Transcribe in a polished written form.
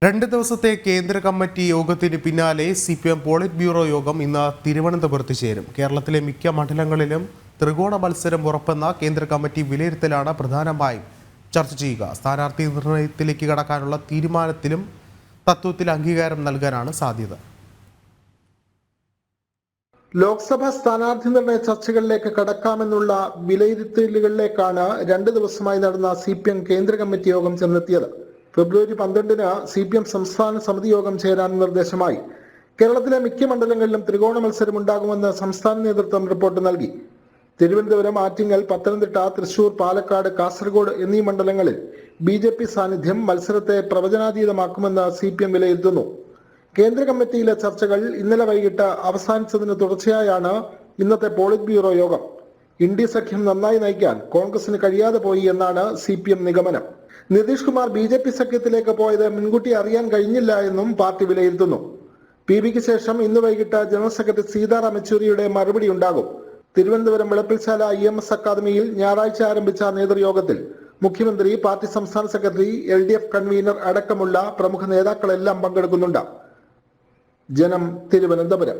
2 ദിവസത്തെ കേന്ദ്ര കമ്മിറ്റി യോഗത്തിന് പിന്നാലെ CPM പോളിറ്റ് ബ്യൂറോ യോഗം ഇന്ന് തിരുവനന്തപുരത്ത് ചേരും. കേരളത്തിലെ മിക്ക മണ്ഡലങ്ങളിലും ത്രികോണ മത്സരം ഉറപ്പെന്ന കേന്ദ്ര കമ്മിറ്റി വിലയിരുത്തലാണ് പ്രധാനമായും ചർച്ച ചെയ്യുക. സ്ഥാനാർത്ഥി നിർണയത്തിലേക്ക് കടക്കാനുള്ള തീരുമാനത്തിലും തത്വത്തിൽ അംഗീകാരം നൽകാനാണ് സാധ്യത. ലോക്സഭാ സ്ഥാനാർത്ഥി നിർണയ ചർച്ചകളിലേക്ക് കടക്കാമെന്നുള്ള വിലയിരുത്തലുകളിലേക്കാണ് 2 ദിവസമായി നടന്ന CPM കേന്ദ്ര കമ്മിറ്റി യോഗം ചെന്നെത്തിയത്. ഫെബ്രുവരി 12-ന് CPM സംസ്ഥാന സമിതി യോഗം ചേരാൻ നിർദ്ദേശമായി. കേരളത്തിലെ മിക്ക മണ്ഡലങ്ങളിലും ത്രികോണ മത്സരം ഉണ്ടാകുമെന്ന് സംസ്ഥാന നേതൃത്വം റിപ്പോർട്ട് നൽകി. തിരുവനന്തപുരം, ആറ്റിങ്ങൽ, പത്തനംതിട്ട, തൃശൂർ, പാലക്കാട്, കാസർഗോഡ് എന്നീ മണ്ഡലങ്ങളിൽ BJP സാന്നിധ്യം മത്സരത്തെ പ്രവചനാതീതമാക്കുമെന്ന് CPM വിലയിരുത്തുന്നു. കേന്ദ്ര കമ്മിറ്റിയിലെ ചർച്ചകൾ ഇന്നലെ വൈകിട്ട് അവസാനിച്ചതിന് തുടർച്ചയായാണ് ഇന്നത്തെ പോളിറ്റ് ബ്യൂറോ യോഗം. ഇന്ത്യ സഖ്യം നന്നായി നയിക്കാൻ കോൺഗ്രസിന് കഴിയാതെ പോയി എന്നാണ് CPM നിഗമനം. നിതീഷ് കുമാർ BJP സഖ്യത്തിലേക്ക് പോയത് മുൻകൂട്ടി അറിയാൻ കഴിഞ്ഞില്ല എന്നും പാർട്ടി വിലയിരുത്തുന്നു. PBക്ക് ശേഷം ഇന്ന് വൈകിട്ട് ജനറൽ സെക്രട്ടറി സീതാറാം യെച്ചൂരിയുടെ മറുപടി ഉണ്ടാകും. തിരുവനന്തപുരം വിളപ്പിൽശാല EMS അക്കാദമിയിൽ ഞായറാഴ്ച ആരംഭിച്ച നേതൃയോഗത്തിൽ മുഖ്യമന്ത്രി, പാർട്ടി സംസ്ഥാന സെക്രട്ടറി, LDF കൺവീനർ അടക്കമുള്ള പ്രമുഖ നേതാക്കളെല്ലാം പങ്കെടുക്കുന്നുണ്ട്. ജനം, തിരുവനന്തപുരം.